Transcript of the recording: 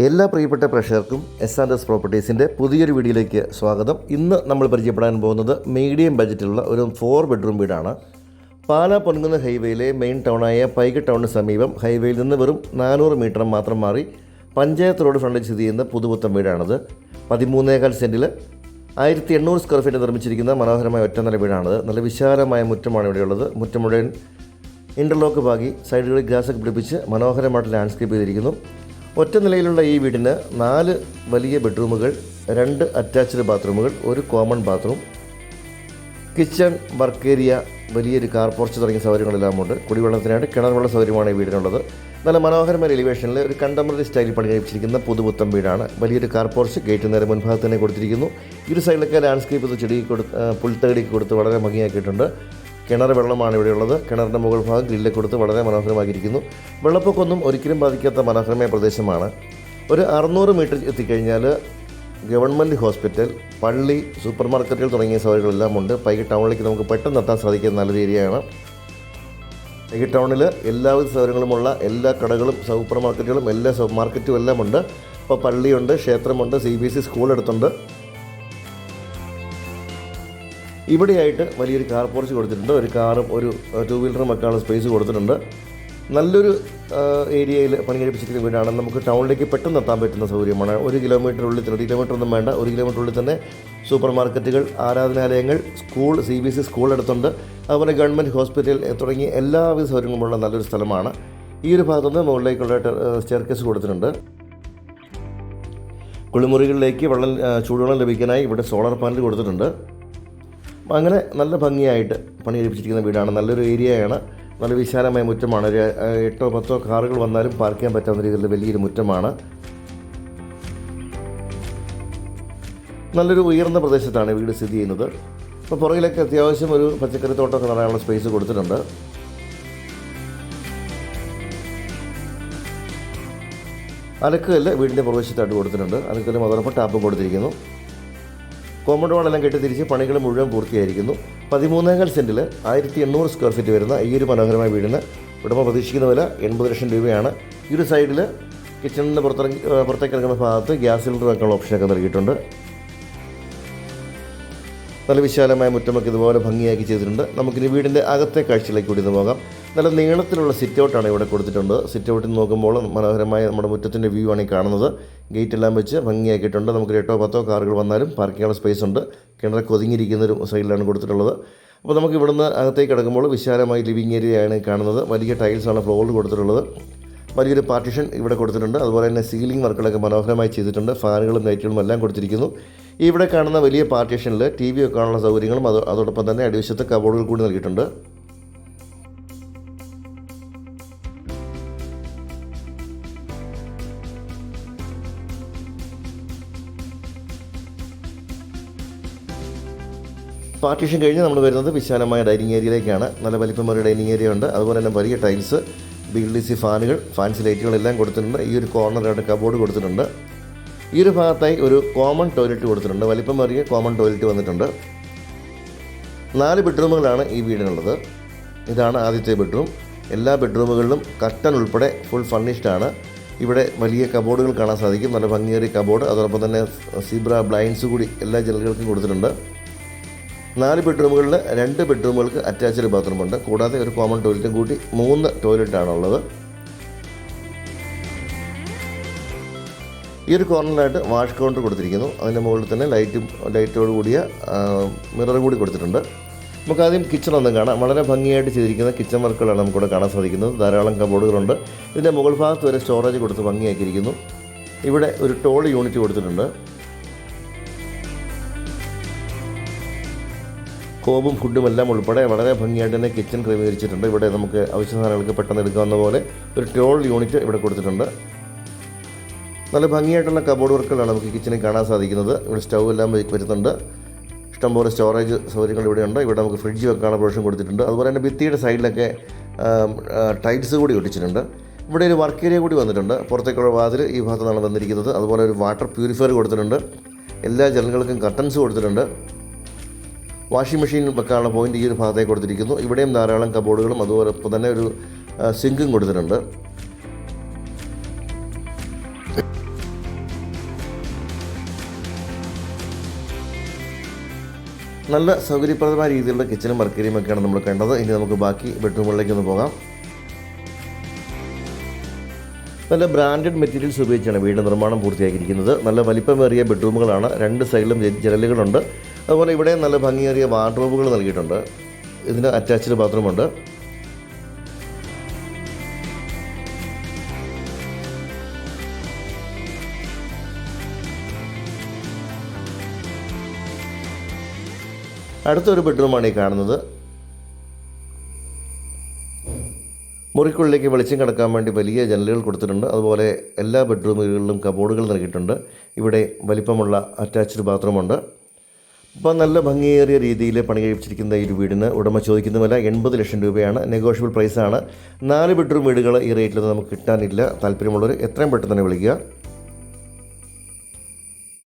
എല്ലാ പ്രിയപ്പെട്ട പ്രേക്ഷകർക്കും എസ് പ്രോപ്പർട്ടീസിൻ്റെ പുതിയൊരു വീഡിയോയിലേക്ക് സ്വാഗതം. ഇന്ന് നമ്മൾ പരിചയപ്പെടാൻ പോകുന്നത് മീഡിയം ബജറ്റിലുള്ള ഒരു 4 ബെഡ്റൂം വീടാണ്. പാലാ പൊൻകുന്ന് ഹൈവേയിലെ മെയിൻ ടൗണായ പൈക ടൗണിന് സമീപം ഹൈവേയിൽ നിന്ന് വെറും 400 മീറ്റർ മാത്രം മാറി പഞ്ചായത്ത് റോഡ് ഫ്രണ്ടിൽ സ്ഥിതി ചെയ്യുന്ന പുതുപുത്തൻ വീടാണിത്. 13.25 സെൻറ്റിൽ 1800 സ്ക്വയർ ഫീറ്റ് നിർമ്മിച്ചിരിക്കുന്ന മനോഹരമായ ഒറ്റനില വീടാണിത്. നല്ല വിശാലമായ മുറ്റമാണ് ഇവിടെയുള്ളത്. മുറ്റം മുഴുവൻ ഇൻ്റർലോക്ക് പാകി സൈഡുകളിൽ ഗ്രാസൊക്കെ പിടിപ്പിച്ച് മനോഹരമായിട്ട് ലാൻഡ്സ്കേപ്പ് ചെയ്തിരിക്കുന്നു. ഒറ്റ നിലയിലുള്ള ഈ വീടിന് 4 വലിയ ബെഡ്റൂമുകൾ, 2 അറ്റാച്ച്ഡ് ബാത്റൂമുകൾ, 1 common bathroom, kitchen, work area, വലിയൊരു കാർ പോർച്ച് തുടങ്ങിയ സൗകര്യങ്ങളെല്ലാം ഉണ്ട്. കുടിവെള്ളത്തിനായിട്ട് കിണർ സൗകര്യമാണ് ഈ വീടിനുള്ളത്. നല്ല മനോഹരമായ എലിവേഷനിൽ ഒരു കണ്ടംപററി സ്റ്റൈലിൽ പണി കഴിപ്പിച്ചിരിക്കുന്ന പുതുപുത്തൻ വീടാണ്. വലിയൊരു കാർ പോർച്ച് ഗേറ്റ് നേരെ മുൻഭാഗത്ത് തന്നെ കൊടുത്തിരിക്കുന്നു. ഇരു സൈഡിലൊക്കെ ലാൻഡ്സ്കേപ്പ് ചെയ്ത് ചെടി പുൽത്തകടി കൊടുത്ത് വളരെ ഭംഗിയാക്കിയിട്ടുണ്ട്. കിണർ വെള്ളമാണ് ഇവിടെയുള്ളത്. കിണറിൻ്റെ മുകൾ ഭാഗം ഗ്രില്ലൊക്കെ കൊടുത്ത് വളരെ മനോഹരമാക്കിയിരിക്കുന്നു. വെള്ളപ്പൊക്കമൊന്നും ഒരിക്കലും ബാധിക്കാത്ത മനോഹരമായ പ്രദേശമാണ്. ഒരു 600 മീറ്റർ എത്തിക്കഴിഞ്ഞാൽ ഗവൺമെൻറ് ഹോസ്പിറ്റൽ, പള്ളി, സൂപ്പർ മാർക്കറ്റുകൾ തുടങ്ങിയ സൗകര്യങ്ങളെല്ലാം ഉണ്ട്. പൈക ടൗണിലേക്ക് നമുക്ക് പെട്ടെന്ന് എത്താൻ സാധിക്കുന്ന നല്ലൊരു ഏരിയയാണ്. പൈക ടൗണിൽ എല്ലാവിധ സൗകര്യങ്ങളുമുള്ള എല്ലാ കടകളും സൂപ്പർ മാർക്കറ്റുകളും എല്ലാ മാർക്കറ്റും എല്ലാം ഉണ്ട്. ഇപ്പോൾ പള്ളിയുണ്ട്, ക്ഷേത്രമുണ്ട്, CBSE സ്കൂൾ അടുത്തുണ്ട്. ഇവിടെയായിട്ട് വലിയൊരു കാർ പോർച്ച് കൊടുത്തിട്ടുണ്ട്. ഒരു കാറും ഒരു 2 വീലറും വെക്കാനുള്ള സ്പേസ് കൊടുത്തിട്ടുണ്ട്. നല്ലൊരു ഏരിയയിൽ പണി കഴിപ്പിച്ചിരിക്കുന്ന വീടാണ്. നമുക്ക് ടൗണിലേക്ക് പെട്ടെന്ന് എത്താൻ പറ്റുന്ന സൗകര്യമാണ്. 1 കിലോമീറ്ററുള്ളിൽ 1 കിലോമീറ്റർ ഒന്നും വേണ്ട, 1 കിലോമീറ്ററുള്ളിൽ തന്നെ സൂപ്പർ മാർക്കറ്റുകൾ, ആരാധനാലയങ്ങൾ, സ്കൂൾ, CBSE സ്കൂൾ അടുത്തുണ്ട്. അതുപോലെ ഗവൺമെൻറ് ഹോസ്പിറ്റൽ തുടങ്ങിയ എല്ലാവിധ സൗകര്യങ്ങളുമുള്ള നല്ലൊരു സ്ഥലമാണ്. ഈ ഒരു ഭാഗത്തുനിന്ന് മുകളിലേക്കുള്ള സ്റ്റെയർകേസ് കൊടുത്തിട്ടുണ്ട്. കുളിമുറികളിലേക്ക് ചൂടുവെള്ളം ലഭിക്കാനായി ഇവിടെ സോളാർ പാനൽ കൊടുത്തിട്ടുണ്ട്. അങ്ങനെ നല്ല ഭംഗിയായിട്ട് പണി കഴിപ്പിച്ചിരിക്കുന്ന വീടാണ്. നല്ലൊരു ഏരിയയാണ്. നല്ല വിശാലമായ മുറ്റമാണ്. ഒരു 8-10 കാറുകൾ വന്നാലും പാർക്ക് ചെയ്യാൻ പറ്റാവുന്ന രീതിയിലുള്ള വലിയൊരു മുറ്റമാണ്. നല്ലൊരു ഉയർന്ന പ്രദേശത്താണ് വീട് സ്ഥിതി ചെയ്യുന്നത്. അപ്പോൾ പുറകിലൊക്കെ അത്യാവശ്യം ഒരു പച്ചക്കറി തോട്ടമൊക്കെ നടാനുള്ള സ്പേസ് കൊടുത്തിട്ടുണ്ട്. അലക്കുകല്ല് വീടിൻ്റെ പ്രവേശത്തായിട്ട് കൊടുത്തിട്ടുണ്ട്. അലക്കല്ലും അതോടൊപ്പം ടാപ്പും കൊടുത്തിരിക്കുന്നു. കോമ്പൗണ്ട് വാളെല്ലാം കെട്ടി തിരിച്ച് പണികൾ മുഴുവൻ പൂർത്തിയായിരിക്കുന്നു. 13.25 സെൻറ്റിൽ 1800 സ്ക്വയർ ഫീറ്റ് വരുന്ന ഈ ഒരു മനോഹരമായ വീടിന് ഉടമ പ്രതീക്ഷിക്കുന്ന വില 80 ലക്ഷം രൂപയാണ്. ഈ ഒരു സൈഡിൽ കിച്ചണിൻ്റെ പുറത്തേക്ക് ഇറങ്ങുന്ന ഭാഗത്ത് ഗ്യാസ് സിലിണ്ടർ വെക്കാനുള്ള ഓപ്ഷനൊക്കെ നൽകിയിട്ടുണ്ട്. നല്ല വിശാലമായ മുറ്റമൊക്കെ ഇതുപോലെ ഭംഗിയാക്കി ചെയ്തിട്ടുണ്ട്. നമുക്കിനി വീടിൻ്റെ അകത്തെ കാഴ്ചയിലേക്ക് കൂടി പോകാം. നല്ല നീളത്തിലുള്ള സിറ്റ് ഔട്ടാണ് ഇവിടെ കൊടുത്തിട്ടുണ്ട്. സിറ്റ് ഔട്ടിൽ നോക്കുമ്പോൾ മനോഹരമായ നമ്മുടെ മുറ്റത്തിൻ്റെ വ്യൂ ആണ് ഈ കാണുന്നത്. ഗേറ്റ് എല്ലാം വെച്ച് ഭംഗിയാക്കിയിട്ടുണ്ട്. നമുക്ക് 8-10 കാറുകൾ വന്നാലും പാർക്ക് ചെയ്യാനുള്ള സ്പേസ് ഉണ്ട്. കിണറൊക്കെ ഒതുങ്ങിയിരിക്കുന്നൊരു സൈഡിലാണ് കൊടുത്തിട്ടുള്ളത്. അപ്പോൾ നമുക്ക് ഇവിടുന്ന് അകത്തേക്ക് കിടക്കുമ്പോൾ വിശാലമായി ലിവിങ് ഏരിയയാണ് കാണുന്നത്. വലിയ ടൈൽസാണ് ഫ്ലോറിൽ കൊടുത്തിട്ടുള്ളത്. വലിയൊരു പാർട്ടീഷൻ ഇവിടെ കൊടുത്തിട്ടുണ്ട്. അതുപോലെ തന്നെ സീലിംഗ് വർക്കുകളൊക്കെ മനോഹരമായി ചെയ്തിട്ടുണ്ട്. ഫാനുകളും ലൈറ്റുകളും എല്ലാം കൊടുത്തിരിക്കുന്നു. ഇവിടെ കാണുന്ന വലിയ പാർട്ടീഷനിൽ TV വെക്കാനുള്ള സൗകര്യങ്ങളും അതോടൊപ്പം തന്നെ അടിവശത്ത് കബോർഡുകൾ കൂടി നൽകിയിട്ടുണ്ട്. പാർട്ടീഷൻ കഴിഞ്ഞ് നമ്മൾ വരുന്നത് വിശാലമായ ഡൈനിങ് ഏരിയയിലേക്കാണ്. നല്ല വലിപ്പമൊരു ഡൈനിങ് ഏരിയ ഉണ്ട്. അതുപോലെ തന്നെ വലിയ ടൈൽസ്, BLDC ഫാനുകൾ, ഫാൻസി ലൈറ്റുകളെല്ലാം കൊടുത്തിട്ടുണ്ട്. ഈ ഒരു കോർണറായിട്ട് കബോർഡ് കൊടുത്തിട്ടുണ്ട്. ഈ ഒരു ഭാഗത്തായി ഒരു കോമൺ ടോയ്ലറ്റ് കൊടുത്തിട്ടുണ്ട്. വലിപ്പമേറിയ കോമൺ ടോയ്ലറ്റ് വന്നിട്ടുണ്ട്. 4 ബെഡ്റൂമുകളാണ് ഈ വീടിനുള്ളത്. ഇതാണ് ആദ്യത്തെ ബെഡ്റൂം. എല്ലാ ബെഡ്റൂമുകളിലും കർട്ടൻ ഉൾപ്പെടെ ഫുൾ ഫർണിഷ്ഡ് ആണ്. ഇവിടെ വലിയ കബോർഡുകൾ കാണാൻ സാധിക്കും. നല്ല ഭംഗിയേറിയ കബോർഡ്, അതോടൊപ്പം തന്നെ സീബ്ര ബ്ലൈൻഡ്സ് കൂടി എല്ലാ ജനലുകൾക്കും കൊടുത്തിട്ടുണ്ട്. 4 ബെഡ്റൂമുകളിൽ 2 ബെഡ്റൂമുകൾക്ക് അറ്റാച്ച്ഡ് ബാത്റൂമുണ്ട്. കൂടാതെ ഒരു കോമൺ ടോയ്ലറ്റും കൂട്ടി 3 ടോയ്ലറ്റാണുള്ളത്. ഈ ഒരു കോർണറിലായിട്ട് വാഷ് കൗണ്ടർ കൊടുത്തിരിക്കുന്നു. അതിൻ്റെ മുകളിൽ തന്നെ ലൈറ്റോട് കൂടിയ മിറർ കൂടി കൊടുത്തിട്ടുണ്ട്. നമുക്ക് ആദ്യം കിച്ചൺ ഒന്നും കാണാം. വളരെ ഭംഗിയായിട്ട് ചെയ്തിരിക്കുന്ന കിച്ചൺ വർക്കുകളാണ് നമുക്കിവിടെ കാണാൻ സാധിക്കുന്നത്. ധാരാളം കബോർഡുകളുണ്ട്. ഇതിൻ്റെ മുകൾ ഭാഗത്ത് വരെ സ്റ്റോറേജ് കൊടുത്ത് ഭംഗിയാക്കിയിരിക്കുന്നു. ഇവിടെ ഒരു ടോൾ യൂണിറ്റ് കൊടുത്തിട്ടുണ്ട്. കോബും ഫുഡും എല്ലാം ഉൾപ്പെടെ വളരെ ഭംഗിയായിട്ട് തന്നെ കിച്ചൺ ക്രമീകരിച്ചിട്ടുണ്ട്. ഇവിടെ നമുക്ക് ആവശ്യ സാധനങ്ങൾക്ക് പെട്ടെന്ന് എടുക്കാവുന്ന പോലെ ഒരു ടോൾ യൂണിറ്റ് ഇവിടെ കൊടുത്തിട്ടുണ്ട്. നല്ല ഭംഗിയായിട്ടുള്ള കബോർഡ് വർക്കുകളാണ് നമുക്ക് കിച്ചണിൽ കാണാൻ സാധിക്കുന്നത്. ഇവിടെ സ്റ്റൗ എല്ലാം വരുന്നുണ്ട്. ഇഷ്ടംപോലെ സ്റ്റോറേജ് സൗകര്യങ്ങൾ ഇവിടെയുണ്ട്. ഇവിടെ നമുക്ക് ഫ്രിഡ്ജ് വെക്കാനുള്ള പ്രൊവിഷൻ കൊടുത്തിട്ടുണ്ട്. അതുപോലെ തന്നെ ഭിത്തിയുടെ സൈഡിലൊക്കെ ടൈൽസ് കൂടി ഒട്ടിച്ചിട്ടുണ്ട്. ഇവിടെ ഒരു വർക്ക് ഏരിയ കൂടി വന്നിട്ടുണ്ട്. പുറത്തേക്കുള്ള വാതിൽ ഈ ഭാഗത്ത് നിന്നാണ് വന്നിരിക്കുന്നത്. അതുപോലെ ഒരു വാട്ടർ പ്യൂരിഫയർ കൊടുത്തിട്ടുണ്ട്. എല്ലാ ജനലുകൾക്കും കർട്ടൻസ് കൊടുത്തിട്ടുണ്ട്. വാഷിംഗ് മെഷീൻ വെക്കാനുള്ള പോയിൻ്റ് ഈ ഒരു ഭാഗത്തേക്ക് കൊടുത്തിരിക്കുന്നു. ഇവിടെയും ധാരാളം കബോർഡുകളും അതുപോലെ തന്നെ ഒരു സിങ്കും കൊടുത്തിട്ടുണ്ട്. നല്ല സൗകര്യപ്രദമായ രീതിയിലുള്ള കിച്ചണും വർക്കേരിയും ഒക്കെയാണ് നമ്മൾ കണ്ടത്. ഇനി നമുക്ക് ബാക്കി ബെഡ്റൂമുകളിലേക്ക് ഒന്ന് പോകാം. നല്ല ബ്രാൻഡഡ് മെറ്റീരിയൽസ് ഉപയോഗിച്ചാണ് വീട് നിർമ്മാണം പൂർത്തിയാക്കിയിരിക്കുന്നത്. നല്ല വലിപ്പമേറിയ ബെഡ്റൂമുകളാണ്. 2 സൈഡിലും ജനലുകളുണ്ട്. അതുപോലെ ഇവിടെ നല്ല ഭംഗിയേറിയ വാർഡ്രോബുകൾ നൽകിയിട്ടുണ്ട്. ഇതിന് അറ്റാച്ച്ഡ് ബാത്റൂമുണ്ട്. അടുത്തൊരു ബെഡ്റൂമാണ് ഈ കാണുന്നത്. മുറിക്കുള്ളിലേക്ക് വെളിച്ചം കിടക്കാൻ വേണ്ടി വലിയ ജനലുകൾ കൊടുത്തിട്ടുണ്ട്. അതുപോലെ എല്ലാ ബെഡ്റൂമുകളിലും കബോർഡുകൾ നൽകിയിട്ടുണ്ട്. ഇവിടെ വലിപ്പമുള്ള അറ്റാച്ച്ഡ് ബാത്റൂമുണ്ട്. അപ്പോൾ നല്ല ഭംഗിയേറിയ രീതിയിൽ പണി കഴിപ്പിച്ചിരിക്കുന്ന ഈ ഒരു വീടിന് ഉടമ ചോദിക്കുന്ന വില 80 ലക്ഷം രൂപയാണ്. നെഗോഷ്യബിൾ പ്രൈസാണ്. 4 ബെഡ്റൂം വീടുകൾ ഈ റേറ്റിൽ നമുക്ക് കിട്ടാനില്ല. താല്പര്യമുള്ളവർ എത്രയും പെട്ടെന്ന് തന്നെ വിളിക്കുക.